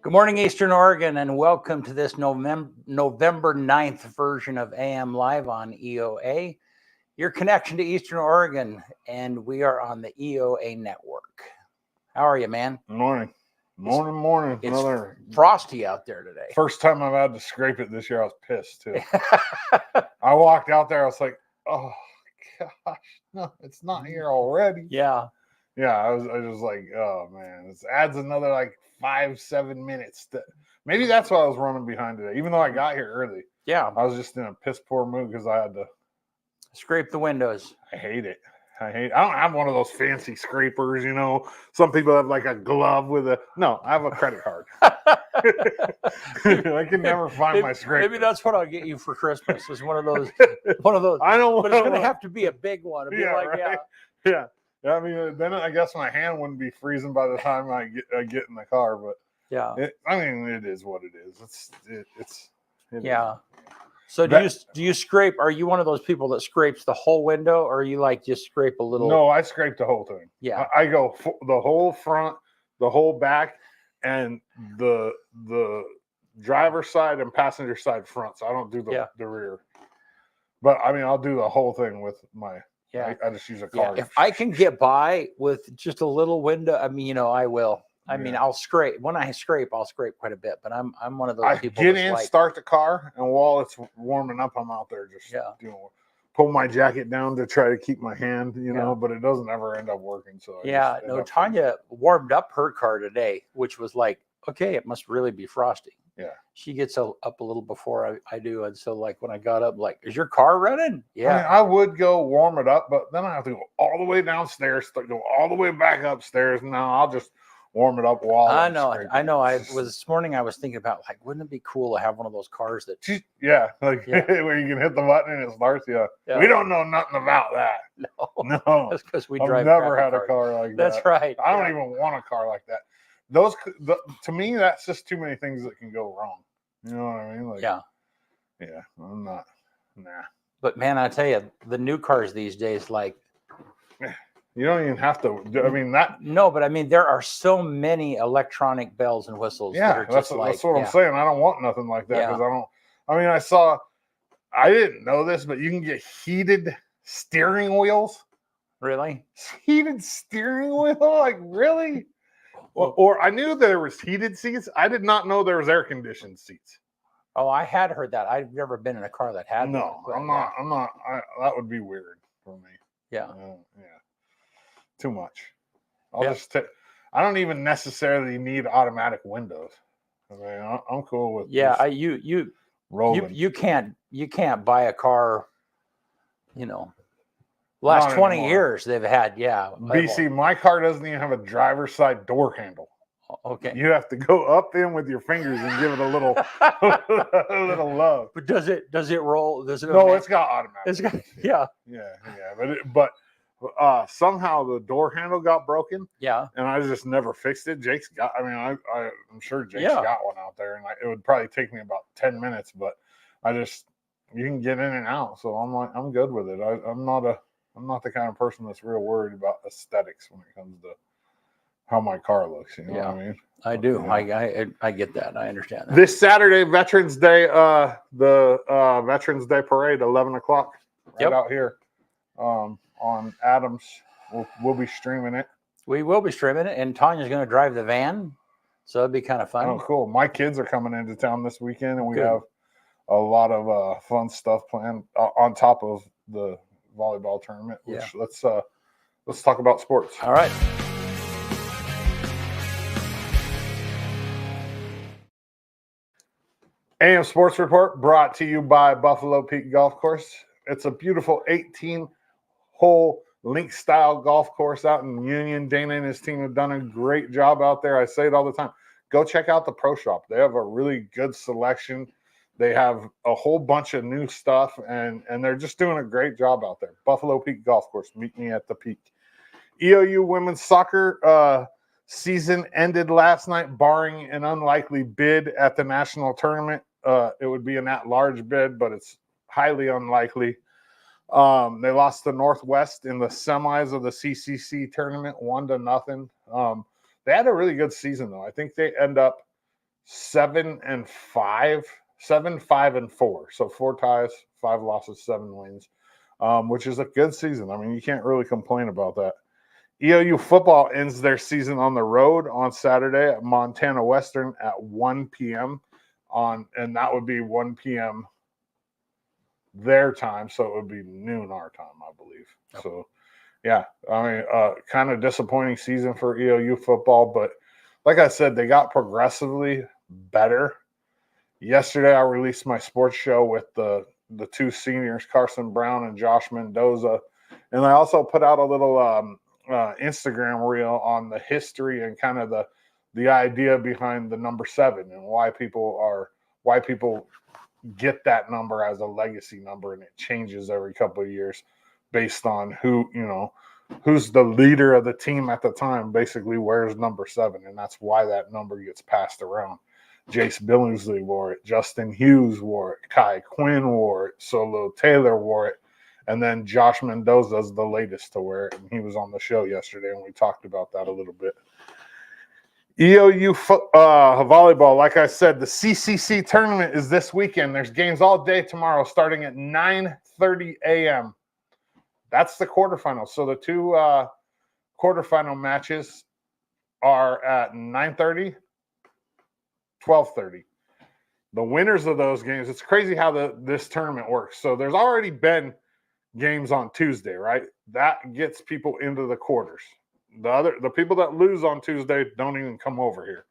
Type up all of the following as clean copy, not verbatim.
Good morning, Eastern Oregon, and welcome to this November 9th version of AM Live on EOA, your connection to Eastern Oregon, and we are on the EOA network. How are you, man? Morning. Morning. It's frosty out there today. First time I've had to scrape it this year, I was pissed, too. I walked out there, I was like, oh, gosh, no, it's not here already. Yeah. I was like, oh, man, this adds another, 5-7 minutes. Maybe that's why I was running behind today, even though I got here early. Yeah. I was just in a piss poor mood because I had to Scrape the windows. I hate it. I don't have one of those fancy scrapers, Some people have like a glove with a. No, I have a credit card. I can never find my scraper. Maybe that's what I'll get you for Christmas. Is one of those. I don't. But it's going to have to be a big one. It'd be yeah. I mean, then I guess my hand wouldn't be freezing by the time I get in the car. But yeah, it is what it is. It's yeah. So do you scrape? Are you one of those people that scrapes the whole window, or are you like just scrape a little? No, I scrape the whole thing. Yeah, I go the whole front, the whole back, and the driver's side and passenger side front. So I don't do the rear. But I mean, I'll do the whole thing with my. Yeah, I just use a car. Yeah. If I can get by with just a little window, I mean, I will. I mean, I'll scrape. When I scrape, I'll scrape quite a bit. But I'm one of those people. Get in, start the car, and while it's warming up, I'm out there just pull my jacket down to try to keep my hand, but it doesn't ever end up working. So Tanya warmed up her car today, which was like, okay, it must really be frosty. Yeah, she gets up a little before I do, and so like when I got up, like, is your car running? Yeah, I mean, I would go warm it up, but then I have to go all the way downstairs, go all the way back upstairs. No, I'll just warm it up while I know. This morning I was thinking about, like, wouldn't it be cool to have one of those cars that where you can hit the button and it starts. Yeah. We don't know nothing about that. No. That's because we I've drive. Never had a car like that. That's right. I don't even want a car like that. To me, that's just too many things that can go wrong. You know what I mean? Like, yeah. I'm not. Nah. But man, I tell you, the new cars these days, like. You don't even have to. I mean that. No, but I mean there are so many electronic bells and whistles. Yeah, that's what I'm saying. I don't want nothing like that because I don't. I mean, I didn't know this, but you can get heated steering wheels. Really? Heated steering wheel? Like really? Or I knew there was heated seats. I did not know there was air conditioned seats. Oh, I had heard that. I've never been in a car that had. No, I'm not. That would be weird for me. Yeah. Too much. I don't even necessarily need automatic windows. I mean, I'm cool with. Yeah, you can't buy a car. Last 20 years they've had. Yeah. BC, my car doesn't even have a driver's side door handle. Okay. You have to go up in with your fingers and give it a little love. But does it roll? Does it? No, it's got automatic. It's got, yeah. But somehow the door handle got broken. Yeah. And I just never fixed it. I'm sure Jake's got one out there, and it would probably take me about 10 minutes, but you can get in and out. So I'm good with it. I'm not the kind of person that's real worried about aesthetics when it comes to how my car looks. You know what I mean? I do. I get that. I understand that. This Saturday, Veterans Day, the Veterans Day parade, 11 o'clock out here. On Adams, we'll be streaming it. We will be streaming it, and Tanya's going to drive the van, so it'd be kind of fun. Oh, cool! My kids are coming into town this weekend, and we have a lot of fun stuff planned on top of the volleyball tournament. Let's talk about sports. All right. AM Sports Report brought to you by Buffalo Peak Golf Course. It's a beautiful 18-hole link-style golf course out in Union. Dana and his team have done a great job out there. I say it all the time. Go check out the Pro Shop. They have a really good selection. They have a whole bunch of new stuff, and they're just doing a great job out there. Buffalo Peak Golf Course. Meet me at the Peak. EOU women's soccer season ended last night, barring an unlikely bid at the national tournament. It would be an at-large bid, but it's highly unlikely. They lost to Northwest in the semis of the CCC tournament, 1-0. They had a really good season, though. I think they end up 7-5, 7-5-4. So 4 ties, 5 losses, 7 wins, which is a good season. I mean, you can't really complain about that. EOU football ends their season on the road on Saturday at Montana Western at 1 p.m. And that would be 1 p.m. their time, so it would be noon our time, I believe. Yep. So, yeah, I mean, kind of disappointing season for EOU football, but like I said, they got progressively better. Yesterday, I released my sports show with the the two seniors, Carson Brown and Josh Mendoza. And I also put out a little Instagram reel on the history and kind of the idea behind the number 7 and why people get that number as a legacy number, and it changes every couple of years based on who's the leader of the team at the time, basically wears number 7, and that's why that number gets passed around. Jace Billingsley wore it, Justin Hughes wore it, Kai Quinn wore it, Solo Taylor wore it, and then Josh Mendoza is the latest to wear it, and he was on the show yesterday, and we talked about that a little bit. EOU volleyball, like I said, the CCC tournament is this weekend. There's games all day tomorrow starting at 9:30 a.m. That's the quarterfinals. So the two quarterfinal matches are at 9:30, 12:30. The winners of those games, it's crazy how this tournament works. So there's already been games on Tuesday, right? That gets people into the quarters. The people that lose on Tuesday don't even come over here.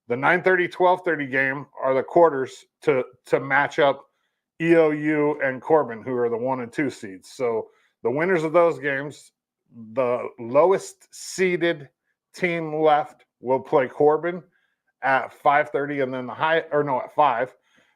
The 9:30, 12:30 game are the quarters to match up EOU and Corbin, who are the 1 and 2 seeds. So the winners of those games, the lowest seeded team left will play Corbin at 5:30, and then at 5,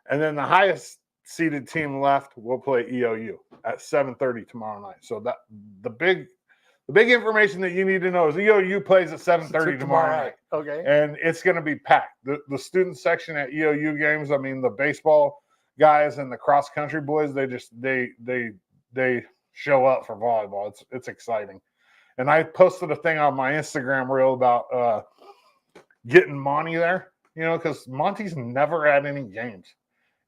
and then the highest seeded team left will play EOU at 7:30 tomorrow night. So that the big information that you need to know is EOU plays at 7:30 tomorrow night. Okay. And it's going to be packed. The student section at EOU games, I mean, the baseball guys and the cross country boys, they show up for volleyball. It's exciting. And I posted a thing on my Instagram reel about getting Monty there, because Monty's never had any games.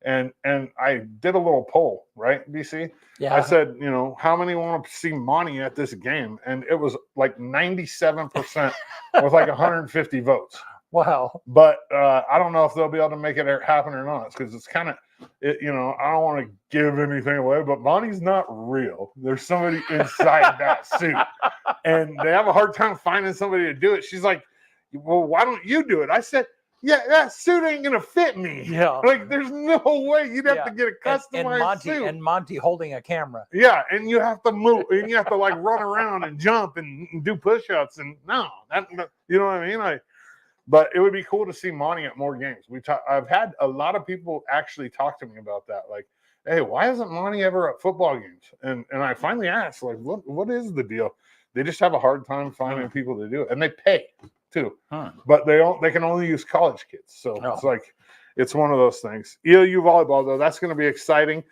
And I did a little poll, right, BC? Yeah. I said, how many want to see Monty at this game? And it was like 97% with like 150 votes. Wow. But I don't know if they'll be able to make it happen or not, because it's kind of, I don't want to give anything away, but Monty's not real. There's somebody inside that suit. And they have a hard time finding somebody to do it. She's like, well, why don't you do it? I said, yeah, that suit ain't gonna fit me. Yeah. Like, there's no way. You'd have to get a customized suit. And Monty holding a camera. Yeah, and you have to move, and you have to like run around and jump and do push-ups, and you know what I mean? But it would be cool to see Monty at more games. I've had a lot of people actually talk to me about that. Like, hey, why isn't Monty ever at football games? And I finally asked, like, what is the deal? They just have a hard time finding people to do it, and they pay too. But they can only use college kids. So it's one of those things. EOU volleyball, though, that's going to be exciting.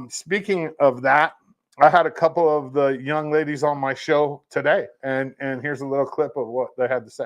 Speaking of that, I had a couple of the young ladies on my show today, and here's a little clip of what they had to say.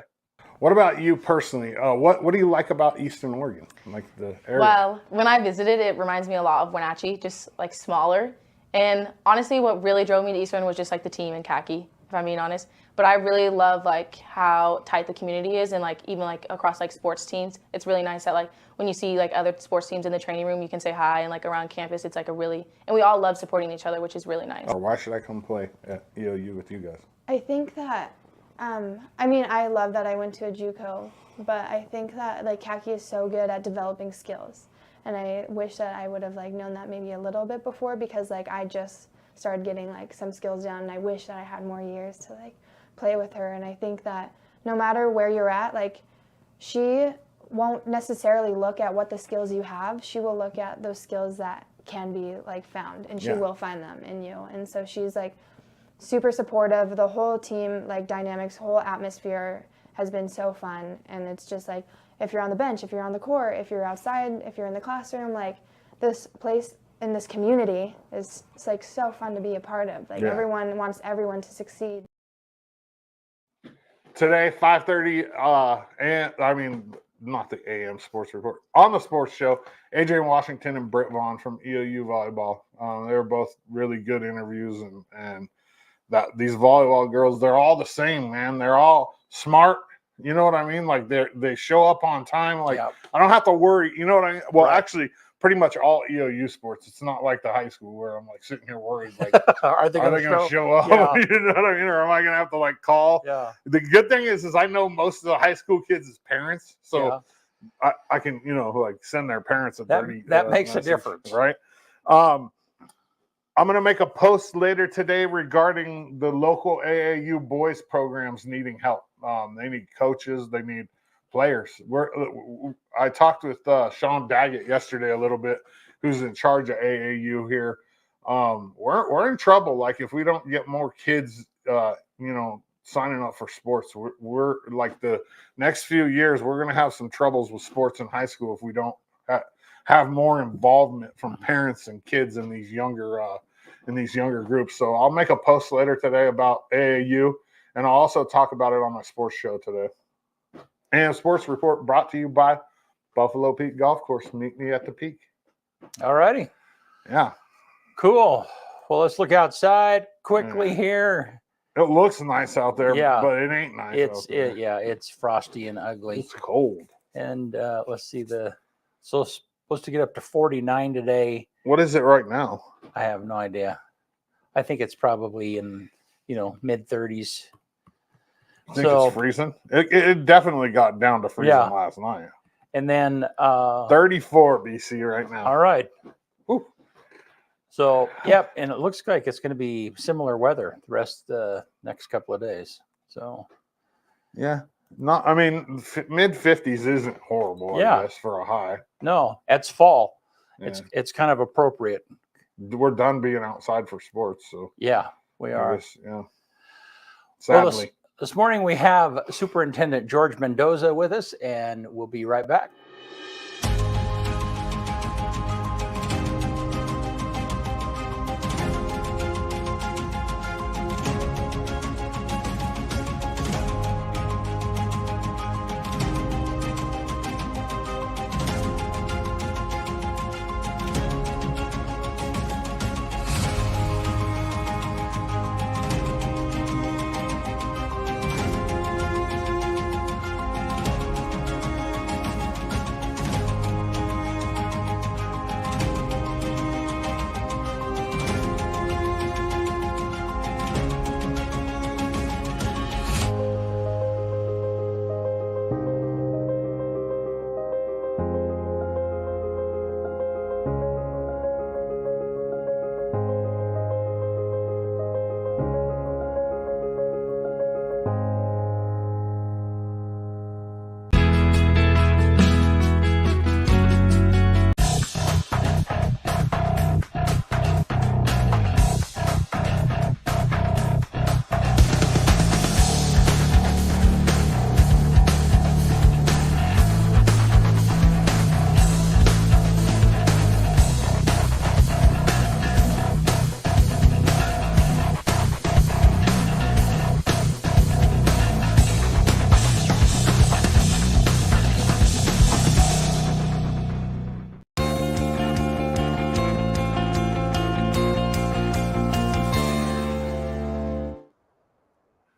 What about you personally? What do you like about Eastern Oregon, like the area? Well, when I visited, it reminds me a lot of Wenatchee, just like smaller. And honestly, what really drove me to Eastern was just like the team and khaki, if I'm being honest. But I really love like how tight the community is, and like even like across like sports teams, it's really nice that like when you see like other sports teams in the training room, you can say hi, and like around campus, it's like and we all love supporting each other, which is really nice. Or why should I come play at EOU with you guys? I think that, I love that I went to a JUCO, but I think that like khaki is so good at developing skills, and I wish that I would have like known that maybe a little bit before, because like I just started getting like some skills down, and I wish that I had more years to like play with her. And I think that no matter where you're at, like she won't necessarily look at what the skills you have. She will look at those skills that can be like found, and she will find them in you. And so she's like super supportive. The whole team like dynamics, whole atmosphere has been so fun. And it's just like, if you're on the bench, if you're on the court, if you're outside, if you're in the classroom, like this place in this community is, it's like so fun to be a part of. Like everyone wants everyone to succeed. Today, 5:30, and not the AM sports report, on the sports show, AJ Washington and Britt Vaughn from EOU volleyball. They were both really good interviews, and that these volleyball girls, they're all the same, man. They're all smart. You know what I mean? Like they show up on time. Like I don't have to worry. You know what I mean? Well, actually, pretty much all EOU sports. It's not like the high school where I'm like sitting here worried, like, are they going to show up? Yeah. You know what I mean? Or am I going to have to like call? Yeah. The good thing is I know most of the high school kids' parents, so I can like send their parents a dirty. That makes message, a difference, right? I'm going to make a post later today regarding the local AAU boys programs needing help. They need coaches. They need players. I talked with Sean Daggett yesterday a little bit, who's in charge of AAU here. We're in trouble. Like if we don't get more kids, signing up for sports, we're like the next few years, we're going to have some troubles with sports in high school if we don't have more involvement from parents and kids in these younger groups. So I'll make a post later today about AAU, and I'll also talk about it on my sports show today. And sports report brought to you by Buffalo Peak Golf Course. Meet me at the peak. All righty. Yeah. Cool. Well, let's look outside quickly here. It looks nice out there, Yeah. but it ain't nice. It's frosty and ugly. It's cold. And let's see, supposed to get up to 49 today. What is it right now? I have no idea. I think it's probably in mid 30s. I think it's freezing. It definitely got down to freezing last night. And then 34 BC right now. All right. Whew. So yep, and it looks like it's going to be similar weather the rest of the next couple of days. So yeah. Mid 50s isn't horrible, I guess, for a high. No, it's fall. Yeah. It's kind of appropriate. We're done being outside for sports, so yeah, we are. Sadly. Well, this morning we have Superintendent George Mendoza with us, and we'll be right back.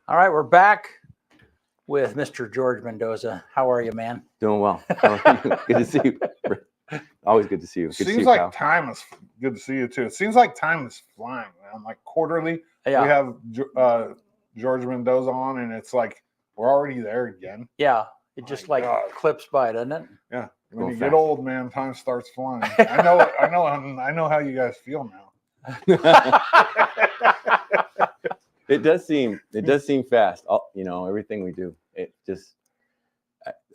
All right, we're back with Mr. George Mendoza. How are you, man? Doing well. Good to see you. Always good to see you. Good Seems like time is good to see you too. It seems like time is flying, man. Like quarterly, we have George Mendoza on, and it's like we're already there again. Yeah, it just clips by, doesn't it? Yeah. When you get old, man, time starts flying. I know how you guys feel now. It does seem fast. Everything we do. It just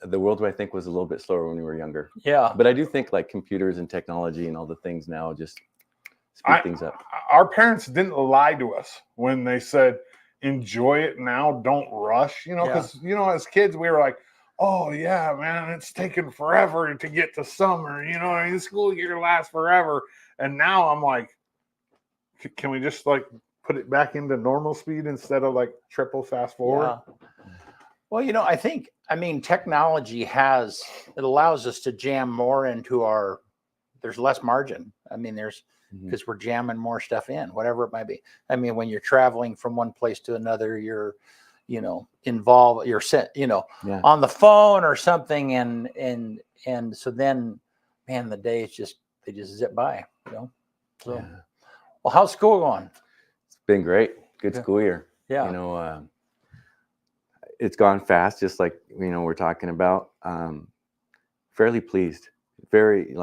the world, I think, was a little bit slower when we were younger. Yeah. But I do think like computers and technology and all the things now just speed things up. Our parents didn't lie to us when they said, enjoy it now, don't rush. Because as kids we were like, oh yeah, man, it's taken forever to get to summer. The school year lasts forever. And now I'm like, can we just like put it back into normal speed instead of like triple fast forward? Yeah. Well, technology it allows us to jam more into there's less margin. Because we're jamming more stuff in, whatever it might be. When you're traveling from one place to another, you're, involved, you're set, on the phone or something. And so then, man, the day they just zip by, So, well, how's school going? It's been great. Good school year. Yeah. It's gone fast, just like, we're talking about. Fairly pleased. Very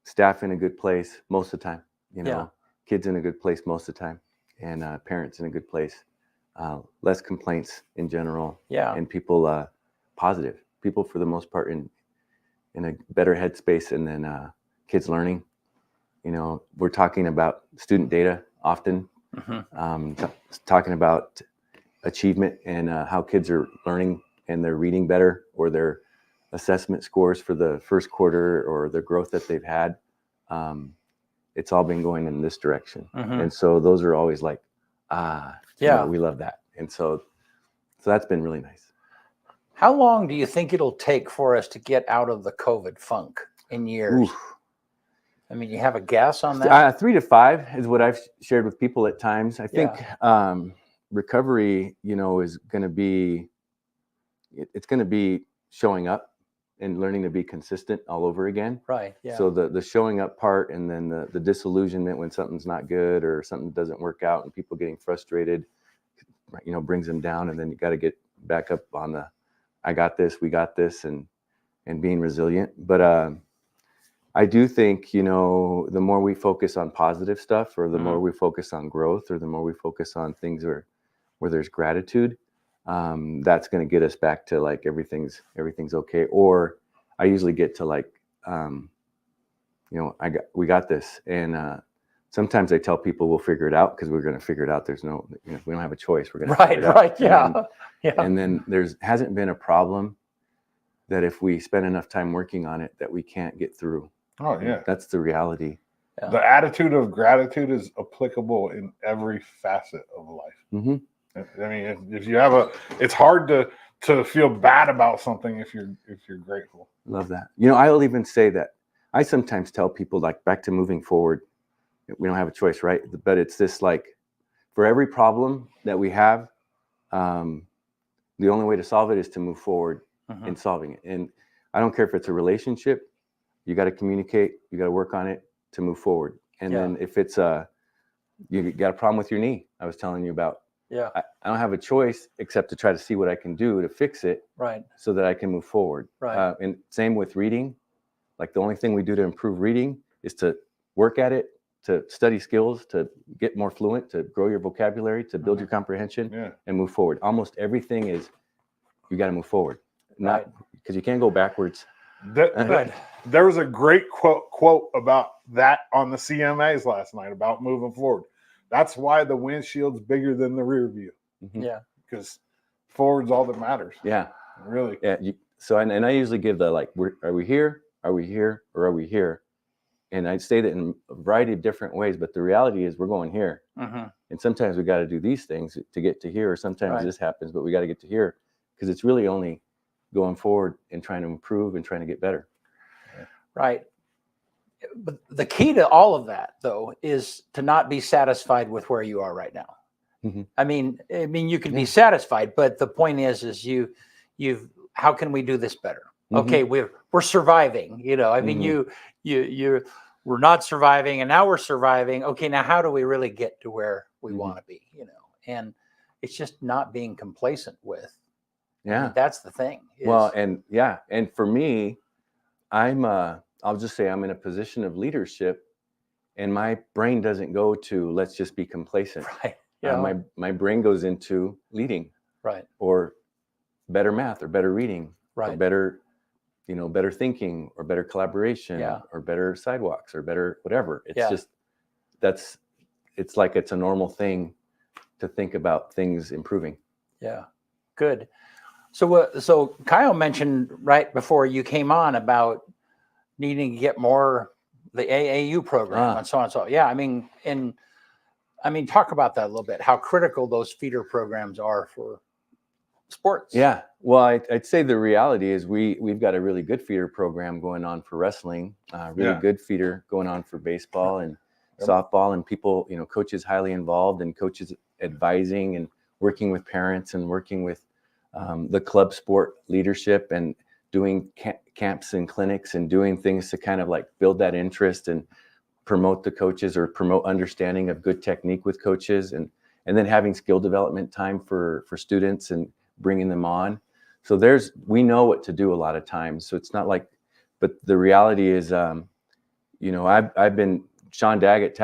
staff in a good place most of the time, you know, Yeah. kids in a good place most of the time, and parents in a good place. Less complaints in general, Yeah. and people positive. People for the most part in a better headspace, and then kids learning. You know, we're talking about student data often, talking about achievement and how kids are learning and they're reading better, or their assessment scores for the first quarter, or the growth that they've had. It's all been going in this direction. And so those are always like, you know, we love that. And so that's been really nice. How long do you think it'll take for us to get out of the COVID funk in years? Oof. I mean, you have a guess on that? 3 to 5 is what I've shared with people at times. I think recovery, you know, is going to be, it's going to be showing up and learning to be consistent all over again. Right. Yeah. So the showing up part, and then the disillusionment when something's not good or something doesn't work out, and people getting frustrated, you know, brings them down. And then you got to get back up on the, I got this, we got this, and being resilient. But I do think, you know, the more we focus on positive stuff, or the more we focus on growth, or the more we focus on things where there's gratitude, that's going to get us back to like everything's okay. Or I usually get to like, you know, we got this. And sometimes I tell people we'll figure it out, because we're going to figure it out. There's no, you know, we don't have a choice. We're going to figure it out. Right. Yeah. And then hasn't been a problem that if we spend enough time working on it, that we can't get through. Oh yeah. That's the reality. Yeah. The attitude of gratitude is applicable in every facet of life. Mm-hmm. I mean, if you have it's hard to feel bad about something if you're grateful. Love that. You know, I'll even say that I sometimes tell people, like, back to moving forward, we don't have a choice, right? But it's this, like, for every problem that we have, the only way to solve it is to move forward in solving it. And I don't care if it's a relationship, you got to communicate, you got to work on it to move forward. And then if it's you got a problem with your knee, I was telling you about. Yeah. I don't have a choice except to try to see what I can do to fix it, Right. so that I can move forward. Right. And same with reading. Like, the only thing we do to improve reading is to work at it, to study skills, to get more fluent, to grow your vocabulary, to build your comprehension, and move forward. Almost everything is, you got to move forward, not because you can't go backwards. There was a great quote about that on the CMAs last night about moving forward. That's why the windshield's bigger than the rear view. Yeah. Because forward's all that matters. Yeah. Really. Yeah. So, and I usually give the, like, are we here? Are we here? Or are we here? And I say that in a variety of different ways, but the reality is we're going here. And sometimes we got to do these things to get to here, or sometimes this happens, but we got to get to here, because it's really only going forward and trying to improve and trying to get better. Right. But the key to all of that, though, is to not be satisfied with where you are right now. I mean, you can be satisfied, but the point is you've how can we do this better? Okay, we're surviving. You know, I mean, we're not surviving, and now we're surviving. Okay, now how do we really get to where we want to be? You know, and it's just not being complacent with. Yeah, I mean, that's the thing. Well, and for me, I'll just say I'm in a position of leadership, and my brain doesn't go to let's just be complacent. Right. Yeah. My brain goes into leading. Right. Or better math, or better reading. Right. Or better, you know, better thinking, or better collaboration. Or better sidewalks, or better whatever. It's just it's like it's a normal thing to think about things improving. Yeah. Good. So Kyle mentioned right before you came on about needing to get more the AAU program and so on and so on. Yeah, I mean, talk about that a little bit. How critical those feeder programs are for sports. Yeah, well, I'd say the reality is we've got a really good feeder program going on for wrestling. Really good feeder going on for baseball and softball, and people, you know, coaches highly involved, and coaches advising and working with parents and working with the club sport leadership, and doing camps and clinics, and doing things to kind of like build that interest and promote the coaches, or promote understanding of good technique with coaches, and then having skill development time for students and bringing them on. So we know what to do a lot of times. So it's not like, but the reality is, I've been, Sean Daggett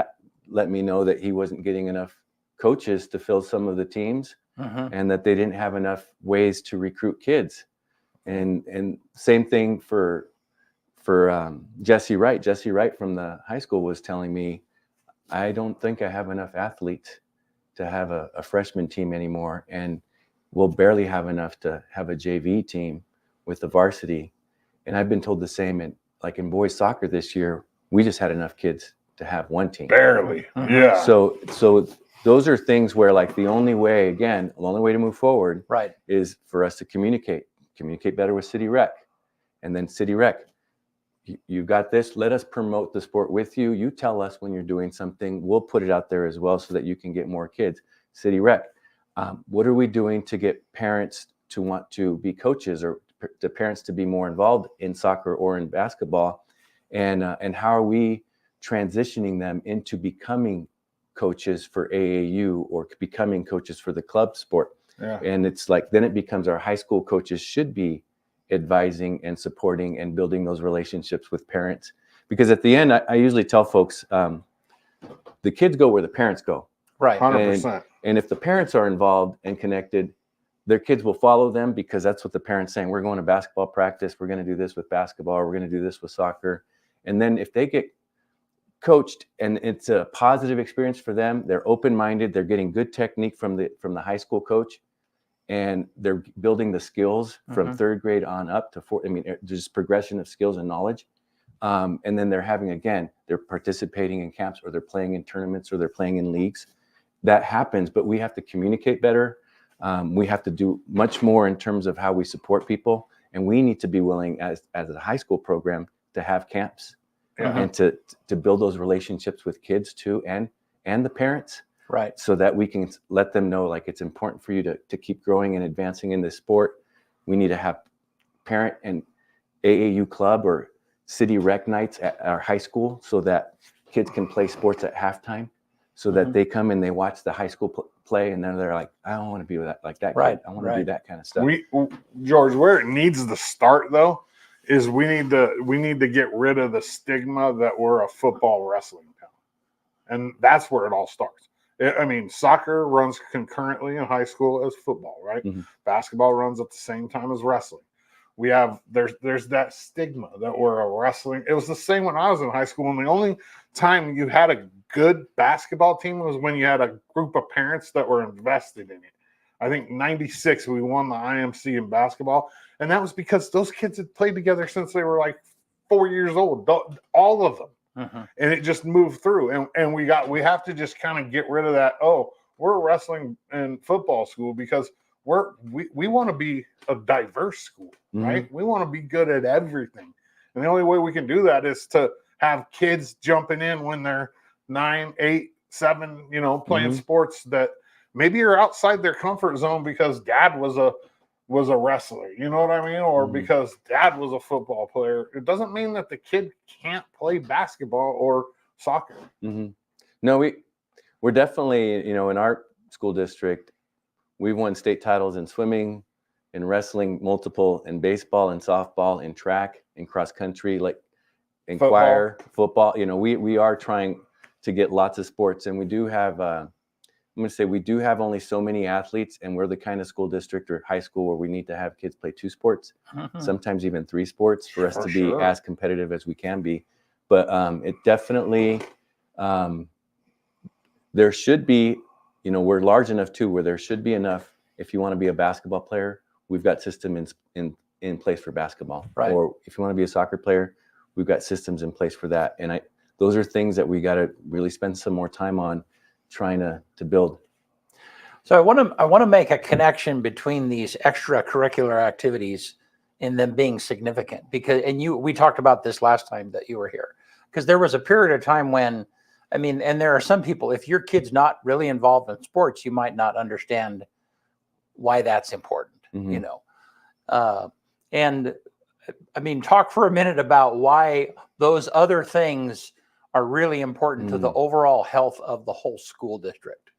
let me know that he wasn't getting enough coaches to fill some of the teams, and that they didn't have enough ways to recruit kids. And same thing for Jesse Wright. Jesse Wright from the high school was telling me, I don't think I have enough athletes to have a freshman team anymore, and we'll barely have enough to have a JV team with the varsity. And I've been told the same in boys soccer this year. We just had enough kids to have one team. Barely. Yeah. So those are things where the only way to move forward is for us to communicate better with City Rec. And then City Rec, you got this, let us promote the sport with you. You tell us when you're doing something, we'll put it out there as well so that you can get more kids. City Rec, what are we doing to get parents to want to be coaches, or the parents to be more involved in soccer or in basketball? And how are we transitioning them into becoming coaches for AAU or becoming coaches for the club sport? Yeah. And it's then it becomes our high school coaches should be advising and supporting and building those relationships with parents. Because at the end, I usually tell folks, the kids go where the parents go. Right. 100%. And if the parents are involved and connected, their kids will follow them, because that's what the parents saying. We're going to basketball practice. We're going to do this with basketball. We're going to do this with soccer. And then if they get coached and it's a positive experience for them, they're open-minded, they're getting good technique from the high school coach, and they're building the skills from third grade on up to fourth. I mean, there's progression of skills and knowledge. And then they're participating in camps, or they're playing in tournaments, or they're playing in leagues. That happens, but we have to communicate better. We have to do much more in terms of how we support people. And we need to be willing as a high school program to have camps and to build those relationships with kids too, and the parents. Right. So that we can let them know it's important for you to keep growing and advancing in this sport. We need to have parent and AAU club or City Rec nights at our high school, so that kids can play sports at halftime, so that they come and they watch the high school play, and then they're like, I don't want to be with that Right. kid. I want to do that kind of stuff. George, where it needs to start though is we need to get rid of the stigma that we're a football wrestling town, and that's where it all starts. I mean, soccer runs concurrently in high school as football, right? Basketball runs at the same time as wrestling. We have there's that stigma that we're a wrestling. It was the same when I was in high school, and the only time you had a good basketball team was when you had a group of parents that were invested in it. I think 96 we won the IMC in basketball, and that was because those kids had played together since they were 4 years old, all of them. And it just moved through, and we have to just kind of get rid of that. Oh, we're a wrestling and football school because we want to be a diverse school, right? We want to be good at everything, and the only way we can do that is to have kids jumping in when they're 9, 8, 7, playing sports that maybe are outside their comfort zone because dad was a wrestler, you know what I mean? Or because dad was a football player. It doesn't mean that the kid can't play basketball or soccer. No, we're definitely, in our school district, we've won state titles in swimming, in wrestling, multiple, in baseball, in softball, in track, in cross country, in choir, football. We are trying to get lots of sports, and we do have, I'm going to say we do have only so many athletes, and we're the kind of school district or high school where we need to have kids play 2 sports, sometimes even 3 sports for us to be as competitive as we can be. But it definitely, there should be, we're large enough too, where there should be enough. If you want to be a basketball player, we've got systems in place for basketball. Right. Or if you want to be a soccer player, we've got systems in place for that. And those are things that we got to really spend some more time on trying to build. So I want to make a connection between these extracurricular activities and them being significant, because we talked about this last time that you were here, because there was a period of time when, and there are some people, if your kid's not really involved in sports, you might not understand why that's important, and talk for a minute about why those other things are really important to the overall health of the whole school district.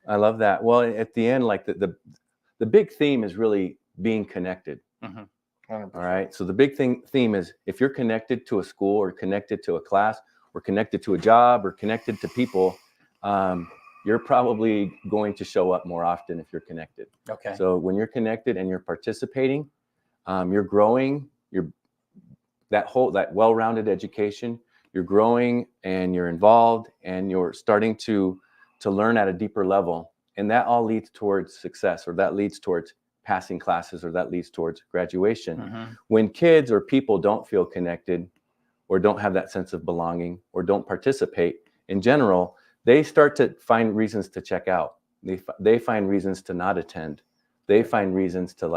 I love that. Well, at the end, the big theme is really being connected. All right. So the big theme is, if you're connected to a school or connected to a class or connected to a job or connected to people, you're probably going to show up more often if you're connected. Okay. So when you're connected and you're participating, you're growing, that well-rounded education, you're growing and you're involved and you're starting to learn at a deeper level. And that all leads towards success, or that leads towards passing classes, or that leads towards graduation. Mm-hmm. When kids or people don't feel connected or don't have that sense of belonging or don't participate in general, they start to find reasons to check out. They find reasons to not attend. They find reasons to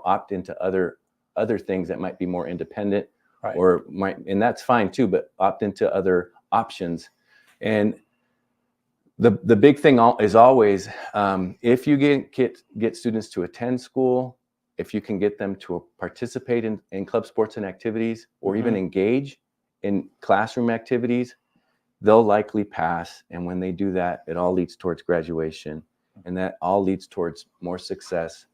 opt into other things that might be more independent, right. and that's fine too, but opt into other options. And the big thing is always, if you get students to attend school, if you can get them to participate in club sports and activities, or even engage in classroom activities, they'll likely pass. And when they do that, it all leads towards graduation, and that all leads towards more success,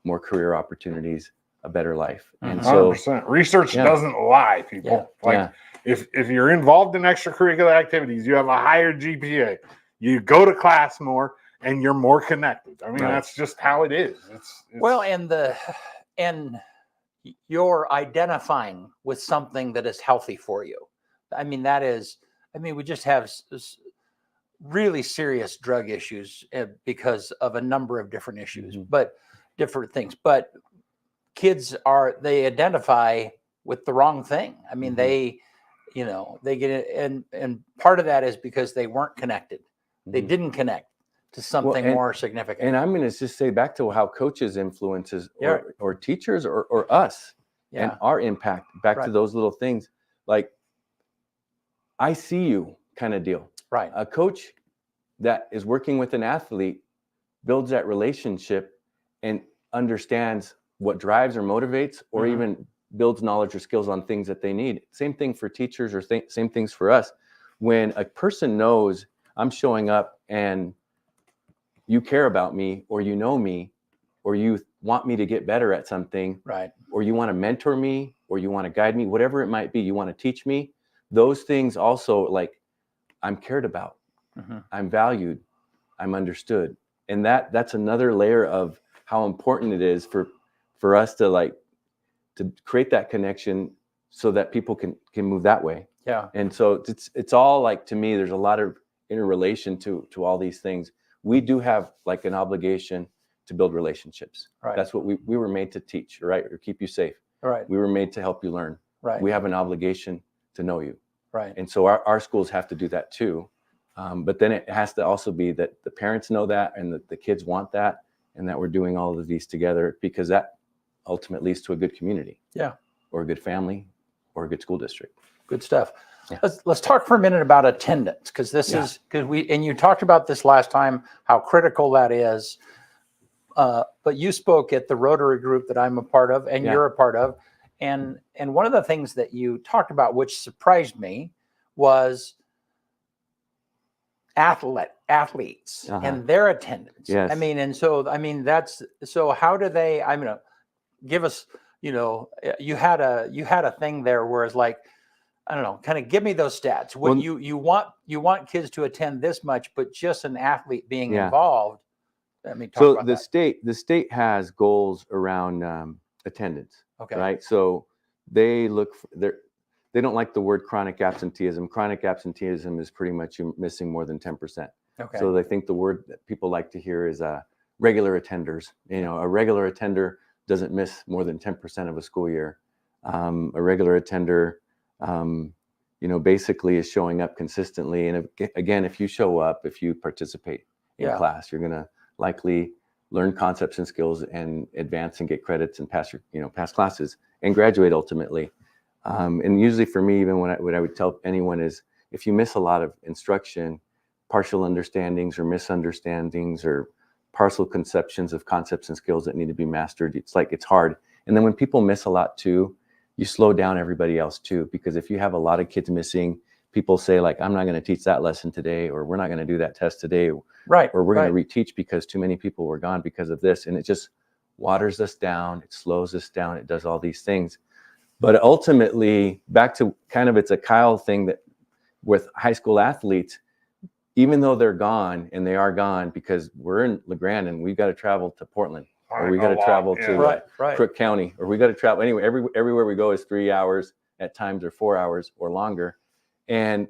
more career opportunities, a better life. And so 100%. Research doesn't lie, people. If you're involved in extracurricular activities, you have a higher GPA, you go to class more, and you're more connected. I mean, that's just how it is. It's well, and you're identifying with something that is healthy for you. I mean, we just have really serious drug issues because of a number of different issues, but different things. But kids they identify with the wrong thing. I mean, they get it. And part of that is because they weren't connected. They didn't connect to something more significant. And I'm going to just say back to how coaches influences or teachers or us and our impact back to those little things. Like, I see you kind of deal. Right. A coach that is working with an athlete builds that relationship and understands what drives or motivates, or even builds knowledge or skills on things that they need. Same thing for teachers, or same things for us. When a person knows I'm showing up and you care about me, or you know me, or you want me to get better at something, right, or you want to mentor me, or you want to guide me, whatever it might be, you want to teach me, those things also, like, I'm cared about, I'm valued, I'm understood. And that's another layer of how important it is for us to create that connection so that people can move that way. Yeah. And so it's all, like, to me, there's a lot of interrelation to all these things. We do have, like, an obligation to build relationships. Right. That's what we were made to teach, right? Or keep you safe. Right. We were made to help you learn. Right. We have an obligation to know you. Right. And so our schools have to do that too. But then it has to also be that the parents know that, and that the kids want that, and that we're doing all of these together, because that ultimately leads to a good community. Yeah. Or a good family, or a good school district. Good stuff. Yeah. Let's talk for a minute about attendance, because and you talked about this last time, how critical that is. But you spoke at the Rotary group that I'm a part of, and you're a part of. And one of the things that you talked about, which surprised me, was athletes and their attendance. Yes. So how do they, give us, you had a thing there where it's like, I don't know, kind of give me those stats. You want kids to attend this much, but just an athlete being involved. Let me talk about that. The state has goals around attendance. Okay. Right. So they they don't like the word chronic absenteeism. Chronic absenteeism is pretty much you missing more than 10%. Okay. So they think the word that people like to hear is regular attenders. A regular attender doesn't miss more than 10% of a school year. A regular attender, basically is showing up consistently. And again, if you show up, if you participate in class, you're going to likely learn concepts and skills and advance and get credits and pass classes and graduate ultimately. And usually for me, even what I would tell anyone is, if you miss a lot of instruction, partial understandings or misunderstandings or partial conceptions of concepts and skills that need to be mastered, it's hard. And then when people miss a lot too, you slow down everybody else too, because if you have a lot of kids missing, people say, like, I'm not going to teach that lesson today, or we're not going to do that test today, right? Or we're going to reteach because too many people were gone because of this. And it just waters us down. It slows us down. It does all these things. But ultimately, back to kind of, it's a Kyle thing that with high school athletes, even though they're gone, and they are gone because we're in LeGrand and we've got to travel to Portland, or we got to travel to Crook County, or we got to travel anyway. Everywhere we go is 3 hours at times, or 4 hours or longer. And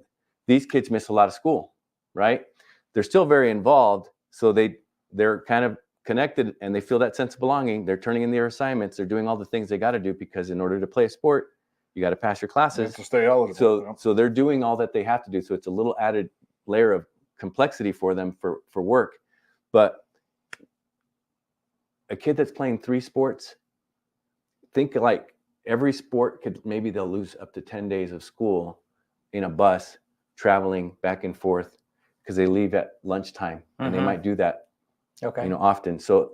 these kids miss a lot of school, right? They're still very involved. So they're kind of connected and they feel that sense of belonging. They're turning in their assignments. They're doing all the things they got to do, because in order to play a sport, you got to pass your classes to stay eligible. So they're doing all that they have to do. So it's a little added layer of complexity for them for work. But a kid that's playing 3 sports, think like every sport maybe they'll lose up to 10 days of school in a bus traveling back and forth, because they leave at lunchtime, and they might do that often. So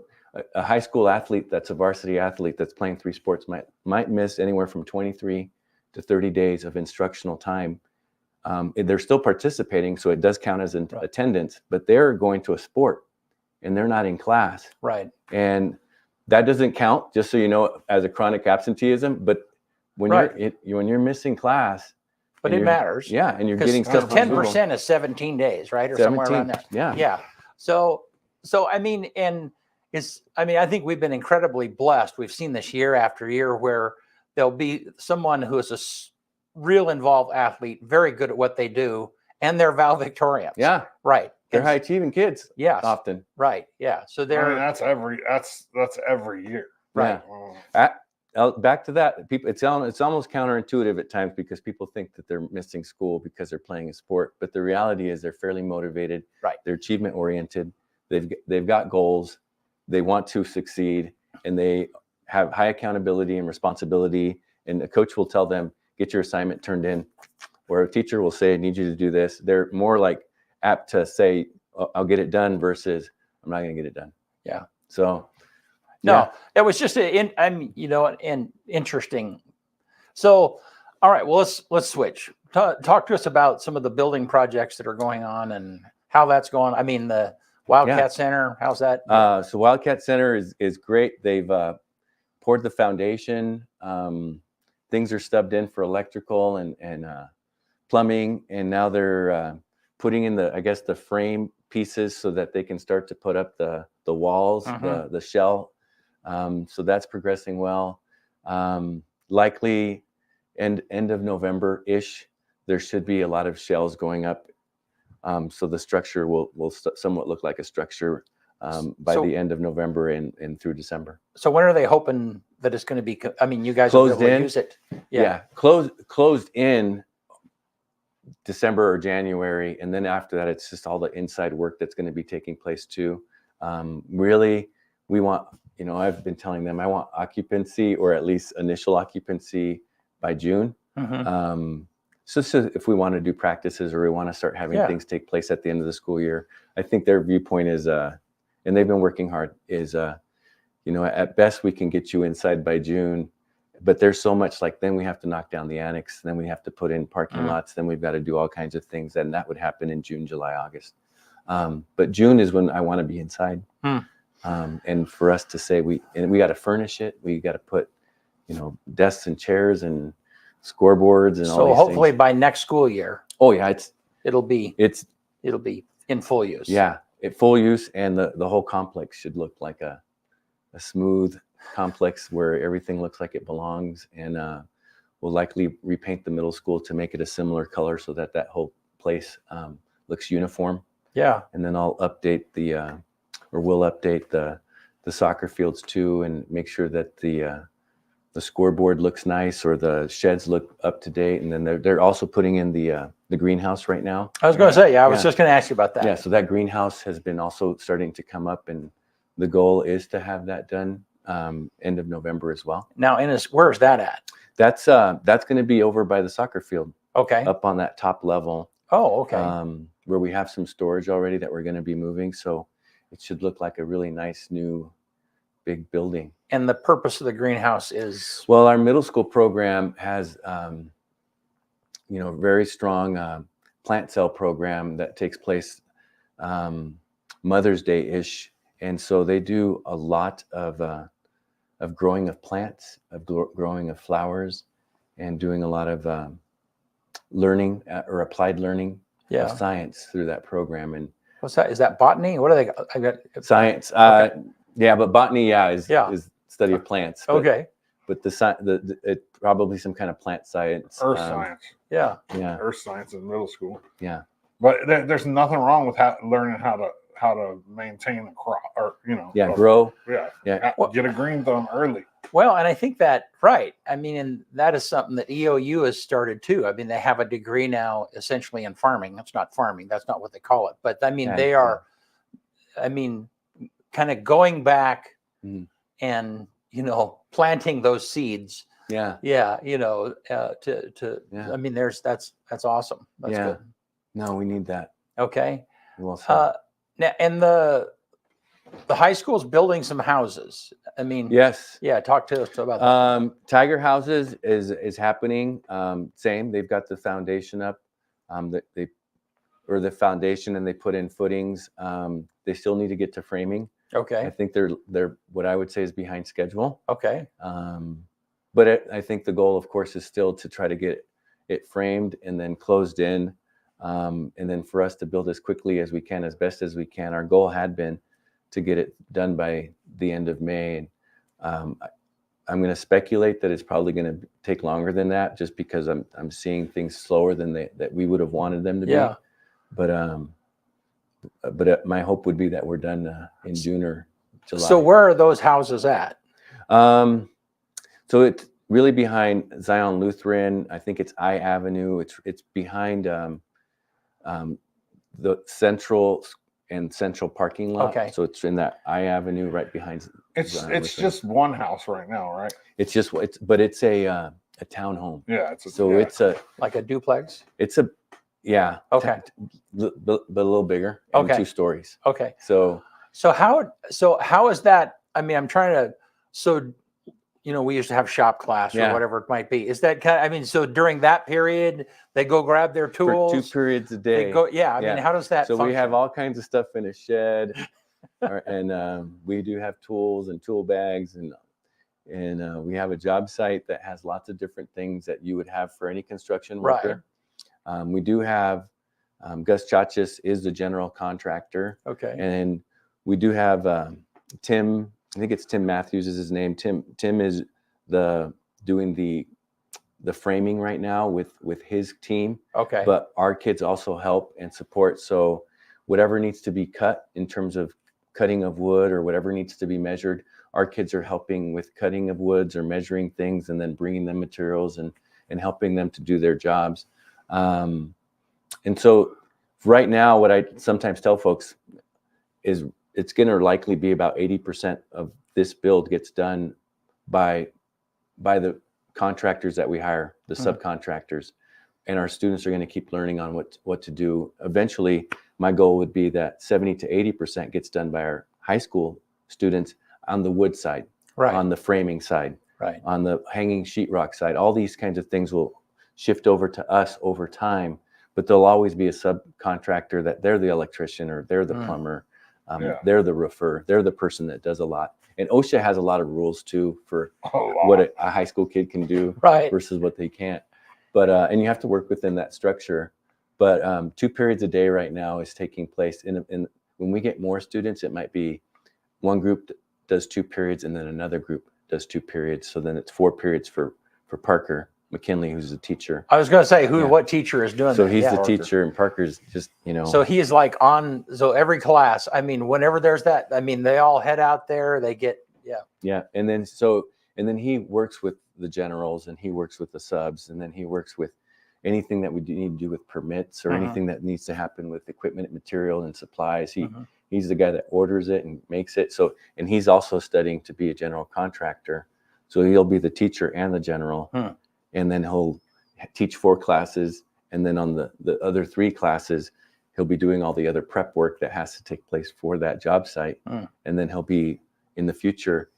a high school athlete that's a varsity athlete that's playing 3 sports might miss anywhere from 23 to 30 days of instructional time. They're still participating, so it does count as attendance, but they're going to a sport and they're not in class. Right. And that doesn't count, just so you know, as a chronic absenteeism. But when you're missing class, but it matters. Yeah, and you're getting stuff. 10% is 17 days, right, or 17, somewhere around there. Yeah. So I mean, I think we've been incredibly blessed. We've seen this year after year where there'll be someone who is a real involved athlete, very good at what they do, and they're valedictorians. Yeah. Right. They're high achieving kids. Yes. Often. Right. Yeah. So they're that's every year. Right. Back to that, people. It's almost counterintuitive at times, because people think that they're missing school because they're playing a sport, but the reality is they're fairly motivated. Right. They're achievement oriented. They've got goals. They want to succeed, and they have high accountability and responsibility. And a coach will tell them, "Get your assignment turned in," or a teacher will say, "I need you to do this." They're more like apt to say, "I'll get it done," versus, "I'm not going to get it done." Yeah. So. No, it was just interesting. So, all right, well, let's switch. Talk to us about some of the building projects that are going on and how that's going. I mean, the Wildcat Center, how's that? So Wildcat Center is great. They've poured the foundation. Things are stubbed in for electrical and plumbing, and now they're putting in the frame pieces so that they can start to put up the walls, the shell. So that's progressing well. Likely end of November-ish, there should be a lot of shells going up. So the structure will somewhat look like a structure by the end of November and through December. So when are they hoping that it's going to be? I mean, you guys closed will be able in. to use it. Yeah, closed in December or January, and then after that, it's just all the inside work that's going to be taking place too. Really, we want. I've been telling them I want occupancy, or at least initial occupancy, by June. So if we want to do practices, or we want to start having things take place at the end of the school year, I think their viewpoint is, and they've been working hard, is, at best we can get you inside by June, but there's so much, like, then we have to knock down the annex, then we have to put in parking lots, then we've got to do all kinds of things, and that would happen in June, July, August. But June is when I want to be inside. And for us to say we got to furnish it, we got to put, desks and chairs and scoreboards and all these things. So hopefully by next school year. Oh yeah, it'll be in full use. Yeah, full use, and the whole complex should look like a smooth complex where everything looks like it belongs. And we'll likely repaint the middle school to make it a similar color so that whole place looks uniform. Yeah. And then I'll update we'll update the soccer fields too, and make sure that the scoreboard looks nice, or the sheds look up to date. And then they're also putting in the greenhouse right now. I was going to say, I was just going to ask you about that. Yeah, so that greenhouse has been also starting to come up, and the goal is to have that done end of November as well. Now, where is that at? That's going to be over by the soccer field. Okay. Up on that top level. Oh, okay. Where we have some storage already that we're going to be moving. So it should look like a really nice new big building. And the purpose of the greenhouse is? Well, our middle school program has, very strong plant cell program that takes place Mother's Day-ish. And so they do a lot of growing of plants, of growing of flowers, and doing a lot of learning or applied learning Yeah. of science through that program. And What's that? Is that botany? What are they? I got science. Okay. Yeah, but botany, is Yeah. is study of plants. But, Okay. But it probably some kind of plant science. Earth science. Yeah. Yeah. Earth science in middle school. Yeah. But there's nothing wrong with learning how to maintain a crop, or Yeah. Grow. Yeah. Yeah. Get a green thumb early. Well, and I think that, right. I mean, and that is something that EOU has started too. I mean, they have a degree now essentially in farming. That's not farming. That's not what they call it. But I mean, Yeah, they are, I mean, kind of going back Mhm. and, planting those seeds. Yeah. Yeah. Yeah. I mean, that's awesome. That's Yeah. good. No, we need that. Okay. Well said. Now, and the high school's building some houses. I mean, Yes. yeah. Talk to us about that. Tiger Houses is happening. Same. They've got the foundation up. The foundation, and they put in footings. They still need to get to framing. I Okay. think they're what I would say is behind schedule. Okay. But I think the goal, of course, is still to try to get it framed and then closed in, and then for us to build as quickly as we can, as best as we can. Our goal had been to get it done by the end of May. And I'm going to speculate that it's probably going to take longer than that, just because I'm seeing things slower than that we would have wanted them to Yeah. be. But my hope would be that we're done in June or July. So where are those houses at? So it's really behind Zion Lutheran. I think it's I Avenue. It's behind the central parking lot. Okay. So it's in that I Avenue right behind. It's Zion it's Lutheran. just one house right now, right? It's a townhome. Yeah. It's Like a duplex? yeah. Okay. But a little bigger. And Okay. 2 stories. Okay. So how is that? I mean, I'm trying to, we used to have shop class or Yeah. whatever it might be. Is that so during that period, they go grab their tools? for 2 periods a day. They go, I mean, how does that So function? we have all kinds of stuff in a shed, and we do have tools and tool bags, and we have a job site that has lots of different things that you would have for any construction worker. We do have Gus Chachis is the general contractor, Okay. and we do have Tim. I think it's Tim Matthews is his name. Tim is doing the framing right now with his team. Okay. But our kids also help and support. So whatever needs to be cut in terms of cutting of wood or whatever needs to be measured, our kids are helping with cutting of woods or measuring things and then bringing them materials and helping them to do their jobs. And so right now, what I sometimes tell folks is it's going to likely be about 80% of this build gets done by the contractors that we hire, the subcontractors, and our students are going to keep learning on what to do. Eventually, my goal would be that 70 to 80% gets done by our high school students on the wood side, Right. on the framing side, Right. on the hanging sheetrock side. All these kinds of things will shift over to us over time, but there'll always be a subcontractor that they're the electrician or they're the plumber. They're the roofer. They're the person that does a lot. And OSHA has a lot of rules too for what a high school kid can do Right. versus what they can't. But and you have to work within that structure. But 2 periods a day right now is taking place. In when we get more students, it might be one group does 2 periods and then another group does 2 periods. So then it's 4 periods for Parker McKinley, who's the teacher. I was going to say Yeah. what teacher is doing So that? he's Yeah. the teacher, and Parker's just So he's like so every class, I mean, whenever there's that, I mean, they all head out there, they get, yeah, and then he works with the generals, and he works with the subs, and then he works with anything that we need to do with permits or anything that needs to happen with equipment, material, and supplies. He's the guy that orders it and makes it. So, and he's also studying to be a general contractor. So he'll be the teacher and the general, and then he'll teach 4 classes, and then on the other 3 classes, he'll be doing all the other prep work that has to take place for that job site, and then he'll be in the future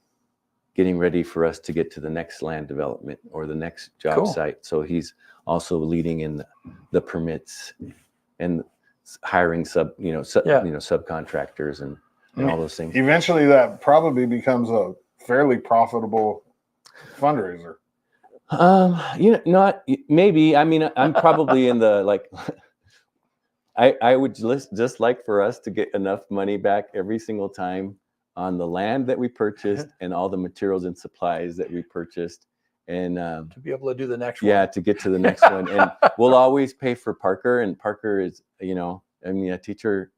getting ready for us to get to the next land development or the next job site. So he's also leading in the permits and hiring subcontractors and all those things. Eventually, that probably becomes a fairly profitable fundraiser. Not maybe. I mean, I'm probably in the like. I would just like for us to get enough money back every single time on the land that we purchased and all the materials and supplies that we purchased, and to be able to do the next yeah, one. to get to the next one. And we'll always pay for Parker, and Parker is, I mean, a teacher,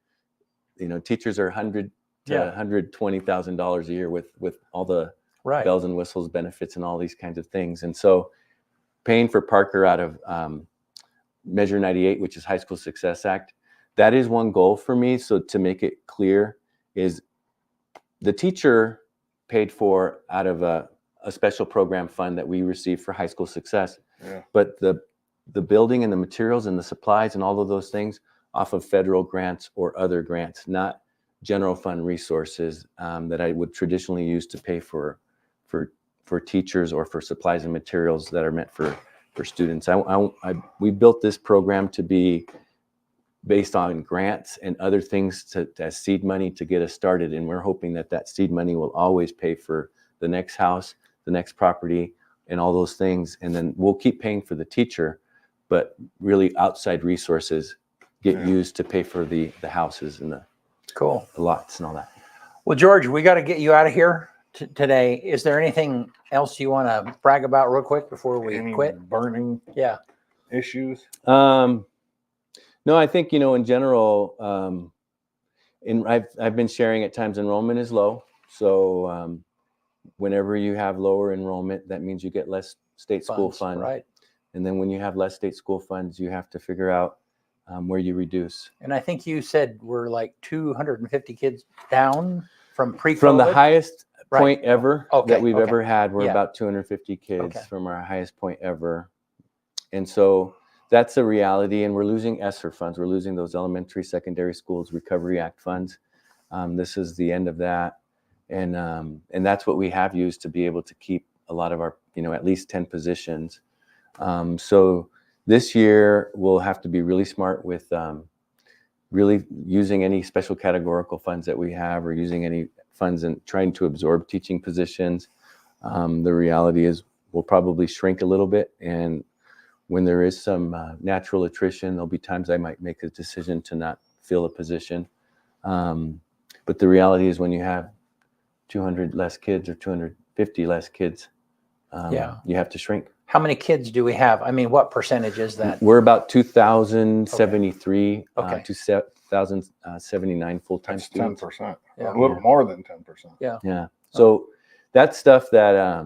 teachers are $100,000 to $120,000 a year with all the Right. bells and whistles, benefits, and all these kinds of things. And so, paying for Parker out of Measure 98, which is High School Success Act, that is one goal for me. So to make it clear, is the teacher paid for out of a special program fund that we receive for high school success. Yeah. But the building and the materials and the supplies and all of those things off of federal grants or other grants, not general fund resources that I would traditionally use to pay for teachers or for supplies and materials that are meant for students. We built this program to be based on grants and other things as seed money to get us started. And we're hoping that seed money will always pay for the next house, the next property, and all those things. And then we'll keep paying for the teacher, but really outside resources get used to pay for the houses and the lots and all that. Well, George, we got to get you out of here today. Is there anything else you want to brag about real quick before we quit? Burning issues? No, I think, in general, I've been sharing at times enrollment is low. So whenever you have lower enrollment, that means you get less state school funds. Right. And then when you have less state school funds, you have to figure out where you reduce. And I think you said we're like 250 kids down from pre-COVID. From the highest point ever that we've ever had, we're Yeah. about 250 kids from our highest point ever. And so that's a reality. And we're losing ESSER funds. We're losing those elementary, secondary schools Recovery Act funds. This is the end of that. And that's what we have used to be able to keep a lot of our, at least 10 positions. So this year we'll have to be really smart with really using any special categorical funds that we have, or using any funds and trying to absorb teaching positions. The reality is we'll probably shrink a little bit. And when there is some natural attrition, there'll be times I might make a decision to not fill a position. But the reality is when you have 200 less kids or 250 less kids, you have to shrink. How many kids do we have? I mean, what percentage is that? We're about 2,073, Okay. 2,079 full-time That's students. 10%. Yeah. A little more than 10%. Yeah. So that's stuff that, I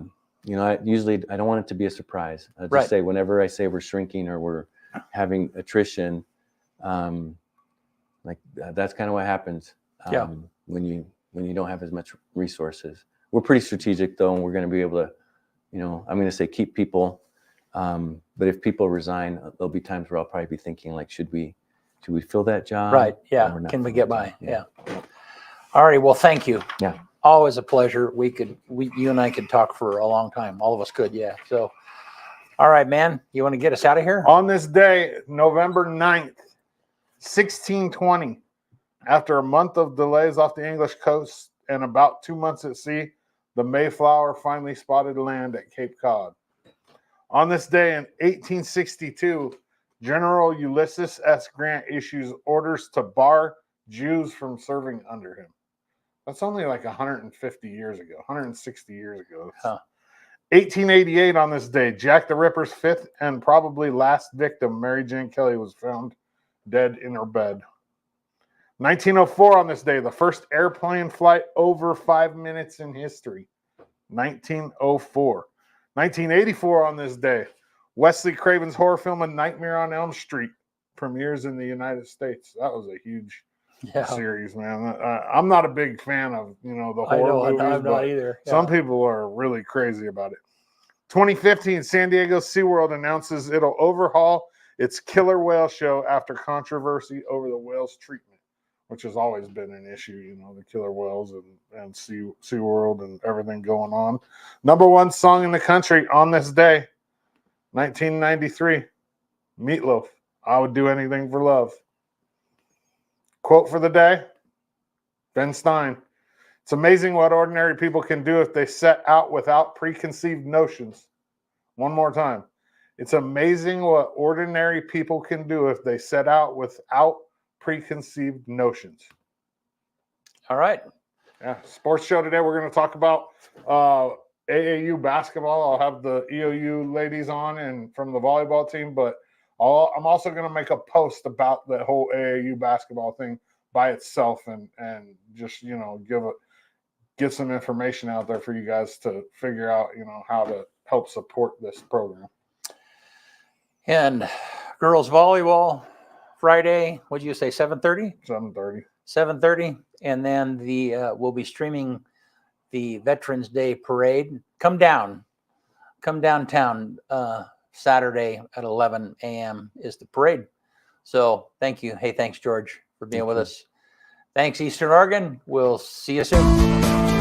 don't want it to be a surprise. I just say, whenever I say we're shrinking or we're having attrition, that's kind of what happens when you don't have as much resources. We're pretty strategic though, and we're going to be able to, I'm going to say keep people. But if people resign, there'll be times where I'll probably be thinking like, should we fill that job? Right. Yeah. Or not Can we fill get that by? job? Yeah. All right. Well, thank you. Yeah. Always a pleasure. You and I could talk for a long time. All of us could. Yeah. So, all right, man, you want to get us out of here? On this day, November 9th, 1620, after a month of delays off the English coast and about 2 months at sea, the Mayflower finally spotted land at Cape Cod. On this day in 1862, General Ulysses S. Grant issues orders to bar Jews from serving under him. That's only like 150 years ago, 160 years ago. 1888, on this day, Jack the Ripper's fifth and probably last victim, Mary Jane Kelly, was found dead in her bed. 1904, on this day, the first airplane flight over 5 minutes in history. 1904. 1984, on this day, Wesley Craven's horror film A Nightmare on Elm Street premieres in the United States. That was a huge series, man. I'm not a big fan of, the horror movies. I'm not either. Yeah. Some people are really crazy about it. 2015, San Diego SeaWorld announces it'll overhaul its killer whale show after controversy over the whale's treatment, which has always been an issue, the killer whales and SeaWorld and everything going on. Number one song in the country on this day, 1993, Meatloaf, I Would Do Anything for Love. Quote for the day, Ben Stein. It's amazing what ordinary people can do if they set out without preconceived notions. One more time. It's amazing what ordinary people can do if they set out without preconceived notions. All right. Yeah, sports show today. We're going to talk about AAU basketball. I'll have the EOU ladies on and from the volleyball team, but I'm also going to make a post about the whole AAU basketball thing by itself and just, you know, get some information out there for you guys to figure out, you know, how to help support this program. And girls volleyball Friday, what did you say, 7:30? 7:30. 7:30. And then we'll be streaming the Veterans Day Parade. Come downtown Saturday at 11 a.m. is the parade. So thank you. Hey, thanks, George, for being with us. Thanks, Eastern Oregon. We'll see you soon.